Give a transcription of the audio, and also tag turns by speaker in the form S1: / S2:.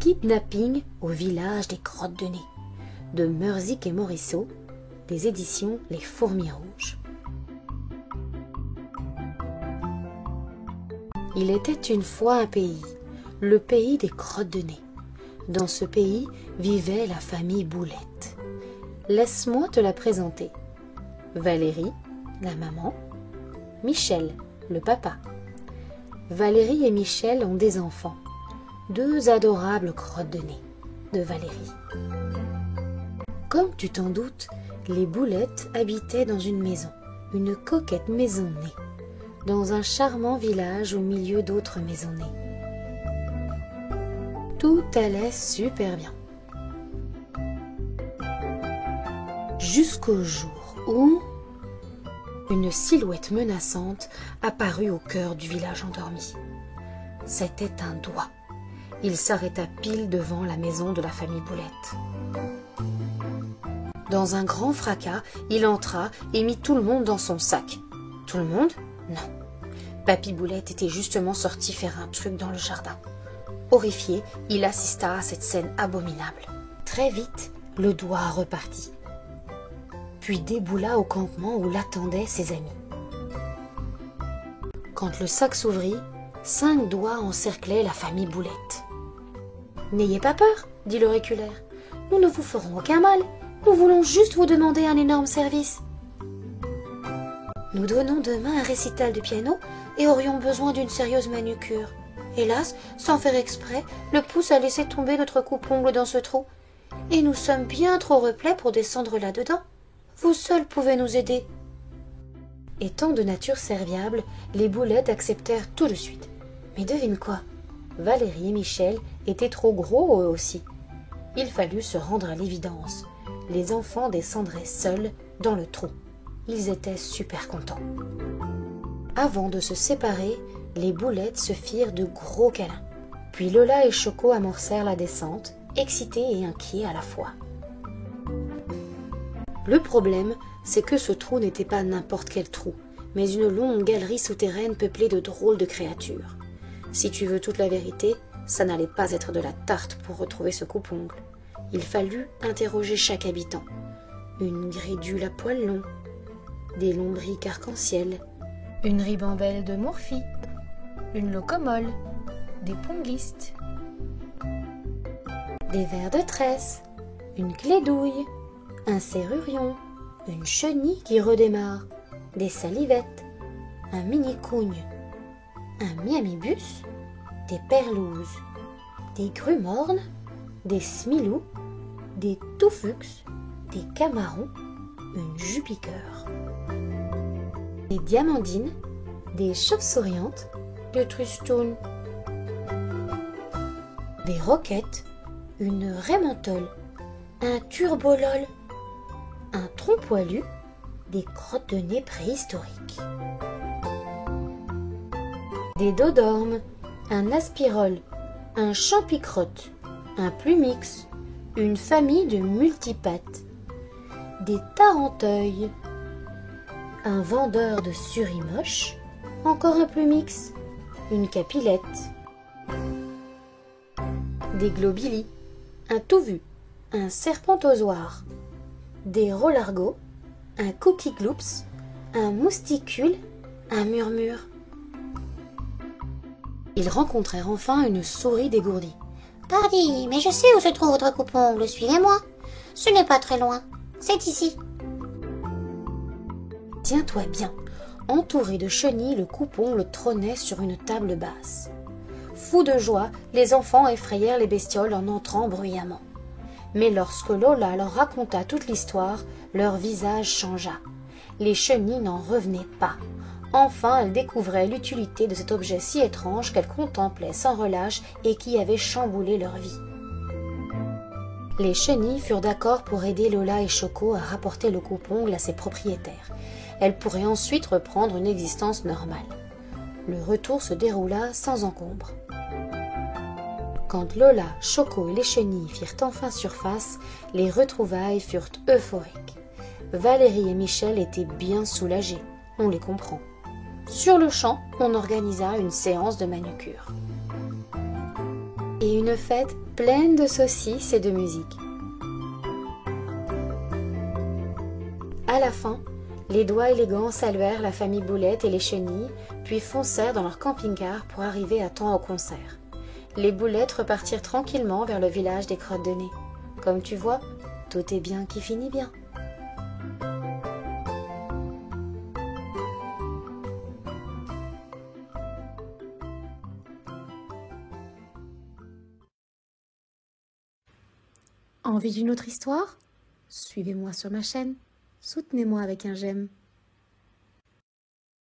S1: Kidnapping au village des Crottes de Nez, de Meurzic et Morisseau, des éditions Les Fourmis Rouges. Il était une fois un pays, le pays des Crottes de Nez. Dans ce pays vivait la famille Boulette. Laisse-moi te la présenter. Valérie, la maman, Michel, le papa. Valérie et Michel ont des enfants, deux adorables crottes de nez de Valérie. Comme tu t'en doutes, les Boulettes habitaient dans une maison, une coquette maisonnée, dans un charmant village au milieu d'autres maisonnées. Tout allait super bien. Jusqu'au jour où une silhouette menaçante apparut au cœur du village endormi. C'était un doigt. Il s'arrêta pile devant la maison de la famille Boulette. Dans un grand fracas, il entra et mit tout le monde dans son sac. Tout le monde? Non. Papy Boulette était justement sorti faire un truc dans le jardin. Horrifié, il assista à cette scène abominable. Très vite, le doigt repartit, puis déboula au campement où l'attendaient ses amis. Quand le sac s'ouvrit, 5 doigts encerclaient la famille Boulette. « N'ayez pas peur, dit l'auriculaire. Nous ne vous ferons aucun mal. Nous voulons juste vous demander un énorme service. Nous donnons demain un récital de piano et aurions besoin d'une sérieuse manucure. Hélas, sans faire exprès, le pouce a laissé tomber notre coupe-ongle dans ce trou. Et nous sommes bien trop replets pour descendre là-dedans. Vous seuls pouvez nous aider. » Étant de nature serviable, les Boulettes acceptèrent tout de suite. Mais devine quoi? Valérie et Michel étaient trop gros eux aussi. Il fallut se rendre à l'évidence. Les enfants descendraient seuls dans le trou. Ils étaient super contents. Avant de se séparer, les Boulettes se firent de gros câlins. Puis Lola et Choco amorcèrent la descente, excités et inquiets à la fois. Le problème, c'est que ce trou n'était pas n'importe quel trou, mais une longue galerie souterraine peuplée de drôles de créatures. Si tu veux toute la vérité, ça n'allait pas être de la tarte pour retrouver ce coupe-ongle. Il fallut interroger chaque habitant. Une gridule à poils longs, des lombrics arc-en-ciel, une ribambelle de morphie, une locomole, des ponglistes, des vers de tresse, une clé douille, un serrurion, une chenille qui redémarre, des salivettes, un mini-cougne, un miamibus, des perlouses, des grues-mornes, des smilous, des toufux, des camarons, une jupiqueur, des diamandines, des chauves-souriantes, des tristounes, des roquettes, une rémentole, un turbolol, un trompe-poilu, des crottes de nez préhistoriques, des dodormes, un aspirole, un champicrotte, un plumix, une famille de multipattes, des tarenteuils, un vendeur de surimoche, encore un plumix, une capilette, des globilis, un tout-vu, un serpentozoire, des rollargots, un cookie gloops, un mousticule, un murmure. Ils rencontrèrent enfin une souris dégourdie. « Pardi, mais je sais où se trouve votre coupe-ongle, suivez-moi. Ce n'est pas très loin, c'est ici. » Tiens-toi bien, entouré de chenilles, le coupe-ongle trônait sur une table basse. Fous de joie, les enfants effrayèrent les bestioles en entrant bruyamment. Mais lorsque Lola leur raconta toute l'histoire, leur visage changea. Les chenilles n'en revenaient pas. Enfin, elles découvraient l'utilité de cet objet si étrange qu'elles contemplaient sans relâche et qui avait chamboulé leur vie. Les chenilles furent d'accord pour aider Lola et Choco à rapporter le coupe-ongle à ses propriétaires. Elles pourraient ensuite reprendre une existence normale. Le retour se déroula sans encombre. Quand Lola, Choco et les chenilles firent enfin surface, les retrouvailles furent euphoriques. Valérie et Michel étaient bien soulagés, on les comprend. Sur le champ, on organisa une séance de manucure. et une fête pleine de saucisses et de musique. À la fin, les doigts élégants saluèrent la famille Boulette et les chenilles, puis foncèrent dans leur camping-car pour arriver à temps au concert. Les Boulettes repartirent tranquillement vers le village des Crottes de Nez. Comme tu vois, tout est bien qui finit bien. Envie d'une autre histoire? Suivez-moi sur ma chaîne. Soutenez-moi avec un j'aime.